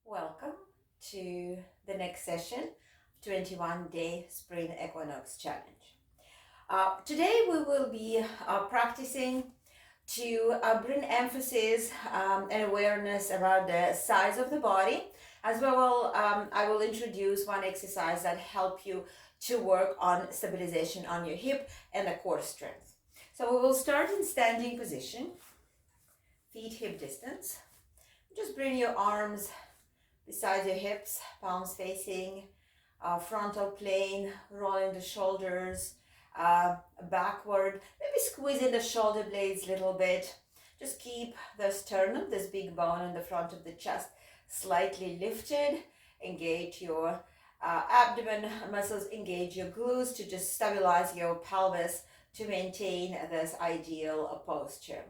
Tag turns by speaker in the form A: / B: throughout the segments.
A: Welcome to the next session, 21-day Spring Equinox Challenge. Today we will be practicing to bring emphasis and awareness about the size of the body. As well, I will introduce one exercise that help you to work on stabilization on your hip and the core strength. So we will start in standing position, feet hip distance. Just bring your arms beside your hips, palms facing, frontal plane, rolling the shoulders backward, maybe squeezing the shoulder blades a little bit. Just keep the sternum, this big bone in the front of the chest, slightly lifted. Engage your abdomen muscles, engage your glutes to just stabilize your pelvis to maintain this ideal posture.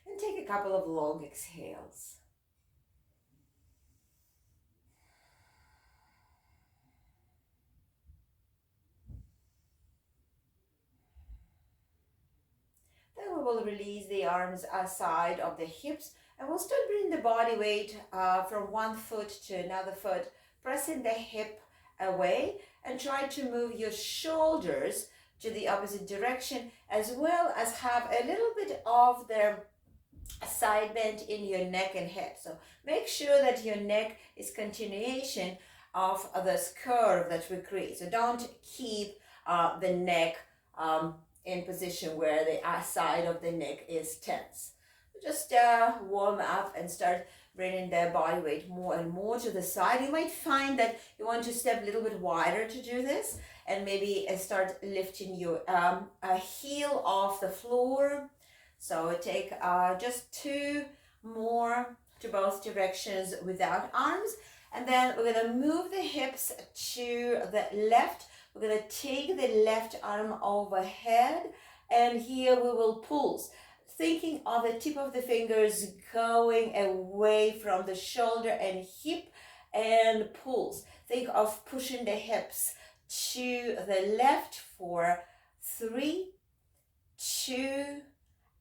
A: And take a couple of long exhales. Then we will release the arms aside of the hips, and we'll still bring the body weight from one foot to another foot, pressing the hip away, and try to move your shoulders to the opposite direction, as well as have a little bit of the side bend in your neck and head. So make sure that your neck is continuation of this curve that we create. So don't keep the neck in position where the side of the neck is tense. Just warm up and start bringing the body weight more and more to the side. You might find that you want to step a little bit wider to do this, and maybe start lifting your heel off the floor. So take just two more to both directions without arms, and then we're going to move the hips to the left. We're going to take the left arm overhead, and here we will pulse, thinking of the tip of the fingers going away from the shoulder and hip, and pulse. Think of pushing the hips to the left for 3, 2,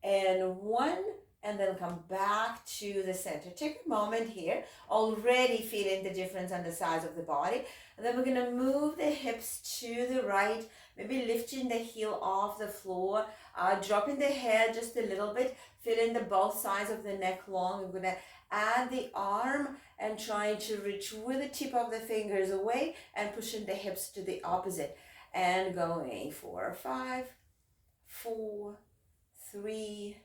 A: and 1, and then come back to the center. Take a moment here, already feeling the difference on the size of the body. And then we're going to move the hips to the right, maybe lifting the heel off the floor, dropping the head just a little bit, feeling the both sides of the neck long. We're going to add the arm and trying to reach with the tip of the fingers away and pushing the hips to the opposite. And going for 5, 4, 3,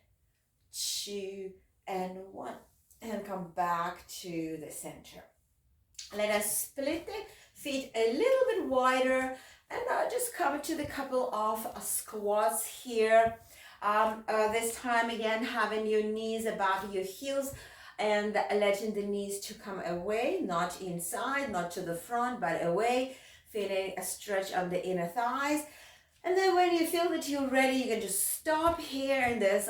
A: 2, and 1. And come back to the center. Let us split the feet a little bit wider, and just come to the couple of squats here. This time again, having your knees above your heels and letting the knees to come away, not inside, not to the front, but away. Feeling a stretch on the inner thighs. And then when you feel that you're ready, you can just stop here in this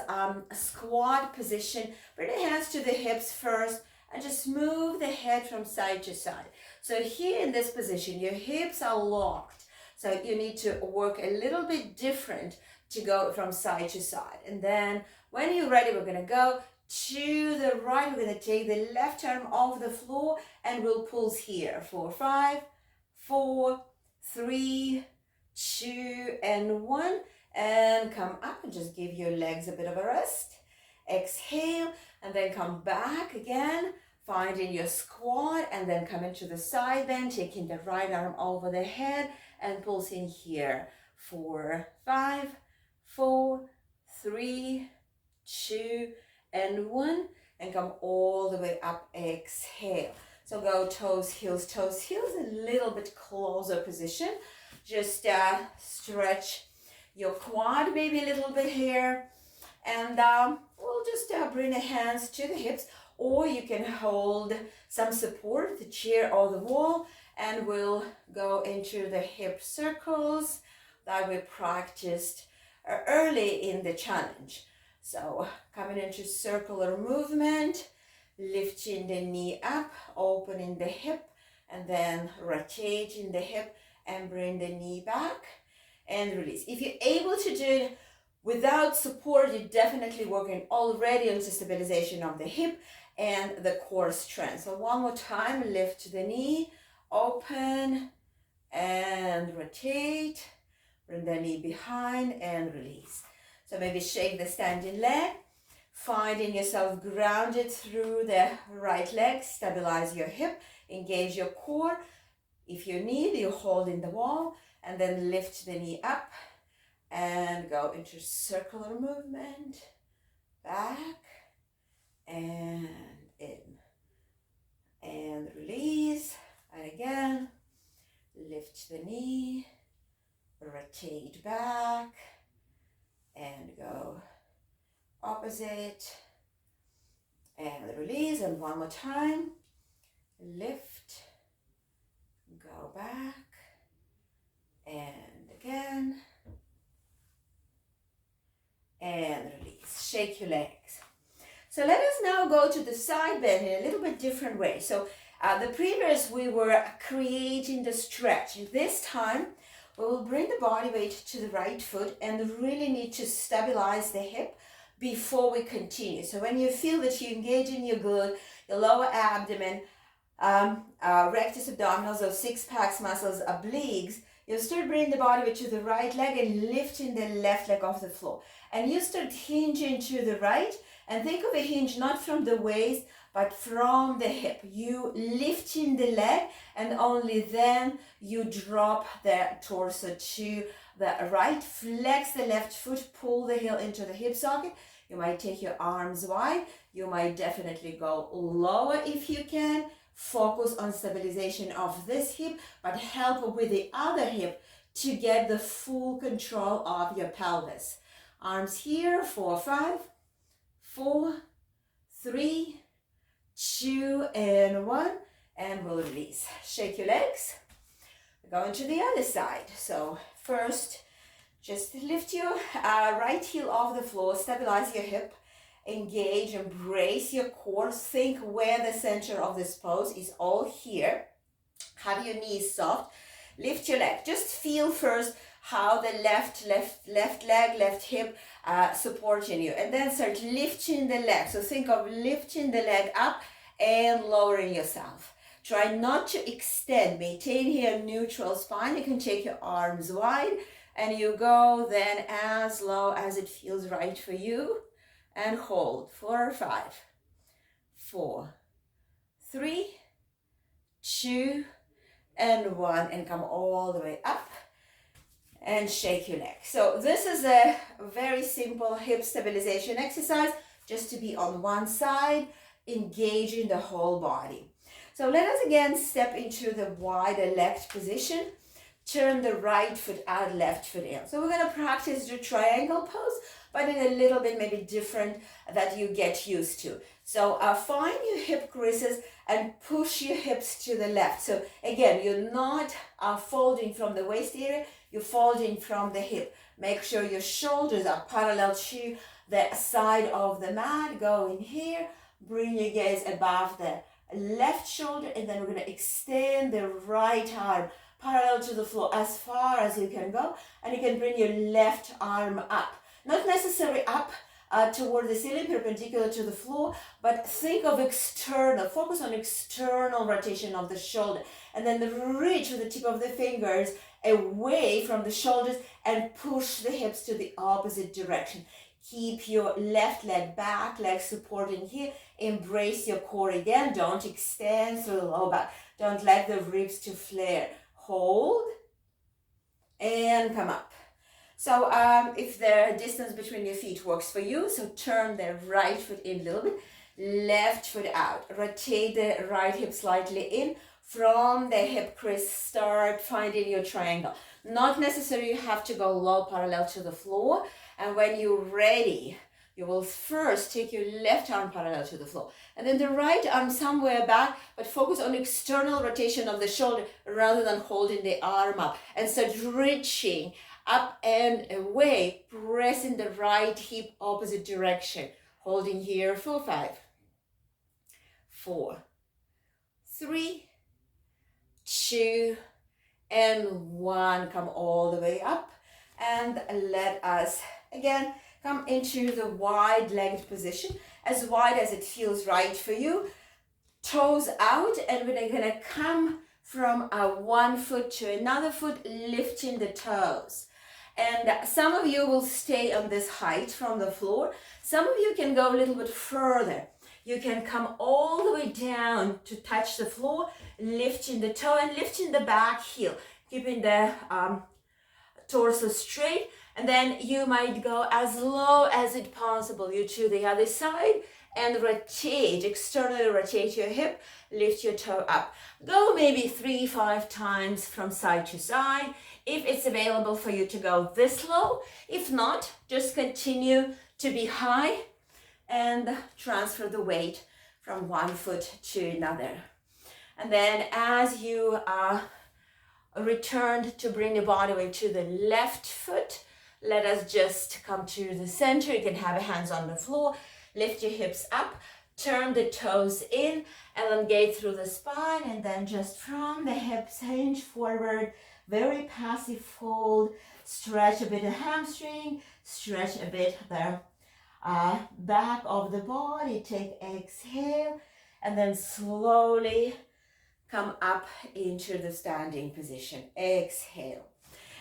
A: squat position. Bring the hands to the hips first, and just move the head from side to side. So here in this position, your hips are locked. So you need to work a little bit different to go from side to side. And then when you're ready, we're going to go to the right. We're going to take the left arm off the floor, and we'll pulse here for 5, 4, 3, 2, and 1. And come up and just give your legs a bit of a rest. Exhale, and then come back again, finding your squat, and then come into the side bend, taking the right arm over the head and pulsing here for 5, 4, 3, 2, and 1, and come all the way up. Exhale. So go toes, heels, a little bit closer position. Just stretch your quad maybe a little bit here, and we'll just bring the hands to the hips, or you can hold some support, the chair or the wall, and we'll go into the hip circles that we practiced early in the challenge. So coming into circular movement, lifting the knee up, opening the hip, and then rotating the hip and bring the knee back and release. If you're able to do it Without support, you're definitely working already on the stabilization of the hip and the core strength. So one more time, lift the knee, open and rotate, bring the knee behind and release. So maybe shake the standing leg, finding yourself grounded through the right leg, stabilize your hip, engage your core. If you need, you hold in the wall and then lift the knee up and go into circular movement, back and in, and release, and again, lift the knee, rotate back, and go opposite, and release, and one more time, lift, go back, and again, and release. Shake your legs. So let us now go to the side bend in a little bit different way. So the previous we were creating the stretch. This time we will bring the body weight to the right foot and really need to stabilize the hip before we continue. So when you feel that you engage in your glute, your lower abdomen, rectus abdominals, those six packs muscles, obliques, you start bringing the body weight to the right leg and lifting the left leg off the floor. And you start hinging to the right, and think of a hinge not from the waist, but from the hip. You lifting the leg, and only then you drop the torso to the right. Flex the left foot, pull the heel into the hip socket. You might take your arms wide. You might definitely go lower if you can. Focus on stabilization of this hip, but help with the other hip to get the full control of your pelvis. Arms here, 4, 5, 4, 3, 2, and 1, and we'll release. Shake your legs. Go into the other side. So first, just lift your right heel off the floor, stabilize your hip, engage, embrace your core. Think where the center of this pose is, all here. Have your knees soft. Lift your leg. Just feel first how the left leg, left hip supporting you, and then start lifting the leg. So think of lifting the leg up and lowering yourself. Try not to extend. Maintain here neutral spine. You can take your arms wide and you go then as low as it feels right for you, and hold. 4, 5, 4, 3, 2, and 1, and come all the way up and shake your legs. So this is a very simple hip stabilization exercise, just to be on one side, engaging the whole body. So let us again step into the wider legged position. Turn the right foot out, left foot in. So we're going to practice the triangle pose, but in a little bit maybe different that you get used to. So find your hip creases and push your hips to the left. So again, you're not folding from the waist area, you're folding from the hip. Make sure your shoulders are parallel to the side of the mat. Go in here, bring your gaze above the left shoulder, and then we're going to extend the right arm parallel to the floor as far as you can go, and you can bring your left arm up. Not necessarily up toward the ceiling, perpendicular to the floor, but think of external, focus on external rotation of the shoulder, and then reach with the tip of the fingers away from the shoulders and push the hips to the opposite direction. Keep your left leg back, leg supporting here. Embrace your core again. Don't extend through the low back. Don't let the ribs to flare. Hold and come up. So if the distance between your feet works for you, so turn the right foot in a little bit, left foot out. Rotate the right hip slightly in. From the hip crease, start finding your triangle. Not necessarily you have to go low parallel to the floor. And when you're ready, you will first take your left arm parallel to the floor, and then the right arm somewhere back, but focus on external rotation of the shoulder rather than holding the arm up. And start reaching up and away, pressing the right hip opposite direction. Holding here, 4, 5, 4, 3, 2, and 1. Come all the way up, and let us Again, come into the wide-legged position, as wide as it feels right for you. Toes out, and we're gonna come from one foot to another foot, lifting the toes. And some of you will stay on this height from the floor. Some of you can go a little bit further. You can come all the way down to touch the floor, lifting the toe and lifting the back heel, keeping the torso straight. And then you might go as low as it possible. You to the other side and rotate, externally rotate your hip, lift your toe up. Go maybe 3-5 times from side to side, if it's available for you to go this low. If not, just continue to be high and transfer the weight from one foot to another. And then as you return to bring the body weight to the left foot, let us just come to the center. You can have your hands on the floor, lift your hips up, turn the toes in, elongate through the spine, and then just from the hips, hinge forward, very passive fold, stretch a bit the hamstring, stretch a bit the back of the body, take exhale, and then slowly come up into the standing position, exhale.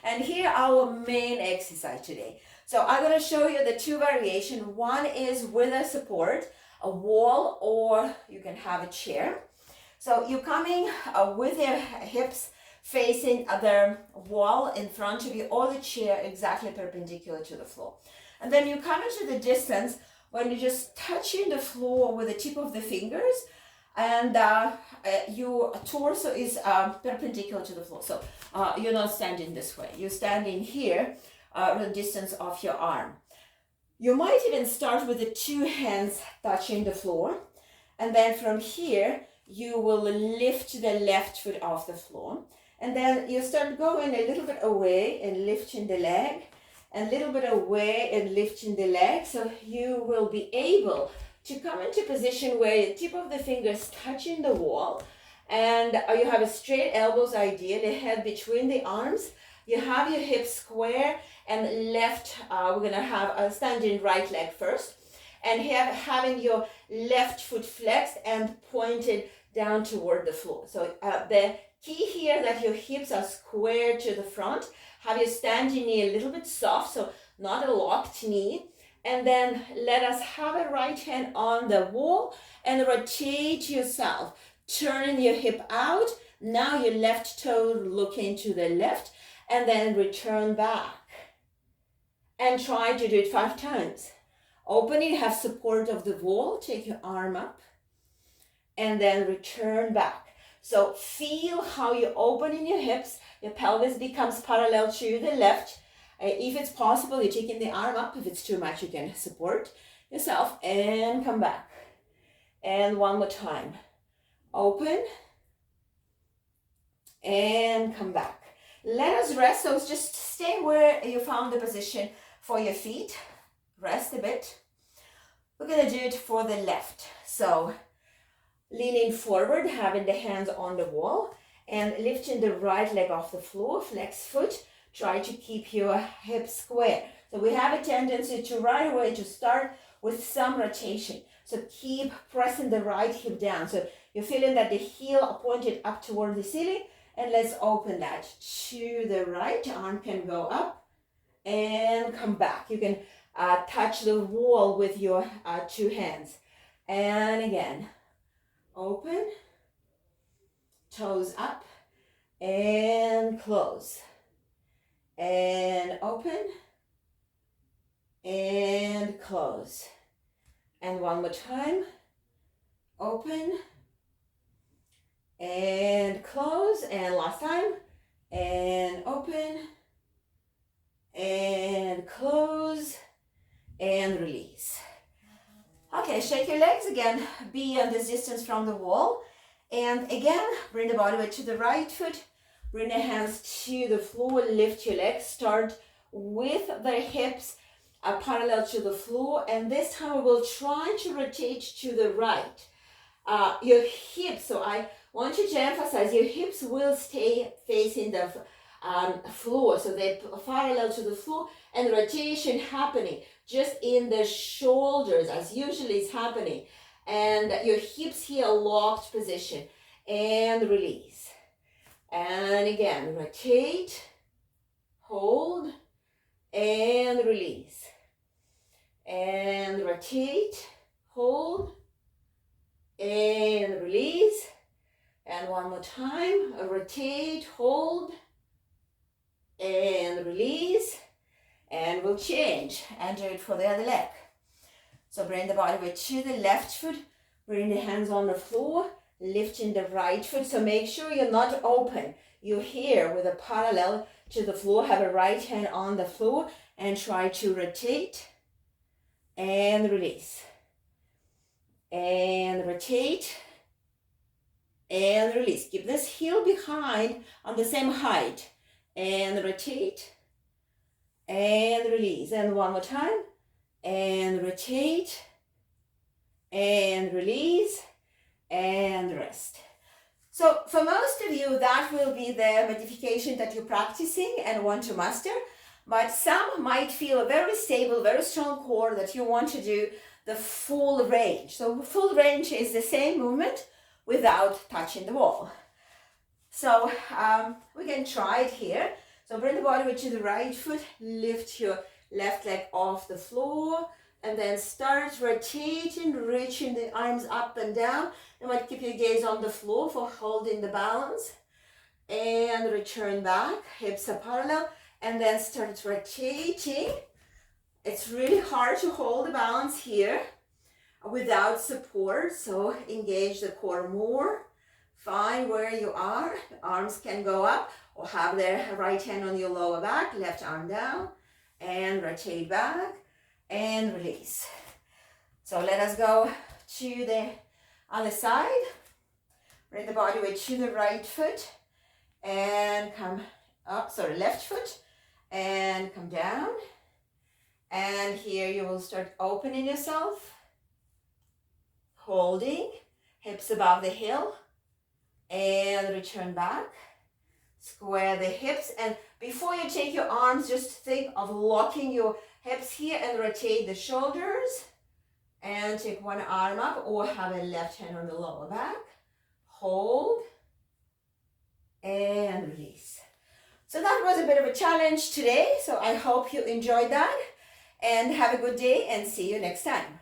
A: And here our main exercise today. So I'm going to show you the two variations. One is with a support, a wall, or you can have a chair. So you're coming with your hips facing the wall in front of you, or the chair exactly perpendicular to the floor. And then you come into the distance when you're just touching the floor with the tip of the fingers, and your torso is perpendicular to the floor. So you're not standing this way. You're standing here, the distance of your arm. You might even start with the two hands touching the floor. And then from here, you will lift the left foot off the floor. And then you start going a little bit away and lifting the leg, and a little bit away and lifting the leg. So you will be able to come into position where the tip of the fingers touching the wall, and you have a straight elbows, ideally head between the arms. You have your hips square and left, we're gonna have a standing right leg first, and having your left foot flexed and pointed down toward the floor. So the key here that your hips are square to the front, have your standing knee a little bit soft, so not a locked knee. And then let us have a right hand on the wall and rotate yourself, turning your hip out. Now your left toe looking to the left, and then return back. And try to do it 5 times. Opening, have support of the wall, take your arm up, and then return back. So feel how you're opening your hips, your pelvis becomes parallel to the left. If it's possible, you're taking the arm up. If it's too much, you can support yourself and come back. And one more time. Open and come back. Let us rest. So just stay where you found the position for your feet. Rest a bit. We're going to do it for the left. So leaning forward, having the hands on the wall, and lifting the right leg off the floor, flex foot. Try to keep your hips square. So we have a tendency to right away to start with some rotation. So keep pressing the right hip down. So you're feeling that the heel pointed up toward the ceiling, and let's open that to the right. Arm can go up and come back. You can touch the wall with your 2 hands. And again, open, toes up, and close. And open, and close. And one more time, open, and close. And last time, and open, and close, and release. Okay, shake your legs again, be on this distance from the wall. And again, bring the body weight to the right foot. Bring the hands to the floor, lift your legs, start with the hips parallel to the floor, and this time we will try to rotate to the right. Your hips, so I want you to emphasize, your hips will stay facing the floor. So they're parallel to the floor, and rotation happening just in the shoulders as usually is happening. And your hips here, locked position. And release. And again, rotate, hold, and release. And rotate, hold, and release. And one more time, rotate, hold, and release. And we'll change and do it for the other leg. So bring the body weight to the left foot, bring the hands on the floor, lifting the right foot. So make sure you're not open. You're here with a parallel to the floor, have a right hand on the floor, and try to rotate and release. And rotate and release. Keep this heel behind on the same height. And rotate and release. And one more time. And rotate and release and rest. So for most of you, that will be the modification that you're practicing and want to master. But some might feel a very stable, very strong core that you want to do the full range. So full range is the same movement without touching the wall. So we can try it here. So bring the body weight to the right foot, lift your left leg off the floor, and then start rotating, reaching the arms up and down. You might keep your gaze on the floor for holding the balance. And return back, hips are parallel, and then start rotating. It's really hard to hold the balance here without support, so engage the core more. Find where you are. The arms can go up or have the right hand on your lower back, left arm down, and rotate back and release. So let us go to the other side. Bring the body weight to the right foot and come up, left foot, and come down. And here you will start opening yourself, holding, hips above the heel, and return back. Square the hips, and before you take your arms, just think of locking your hips here and rotate the shoulders. And take one arm up or have a left hand on the lower back. Hold and release. So that was a bit of a challenge today. So I hope you enjoyed that, and have a good day and see you next time.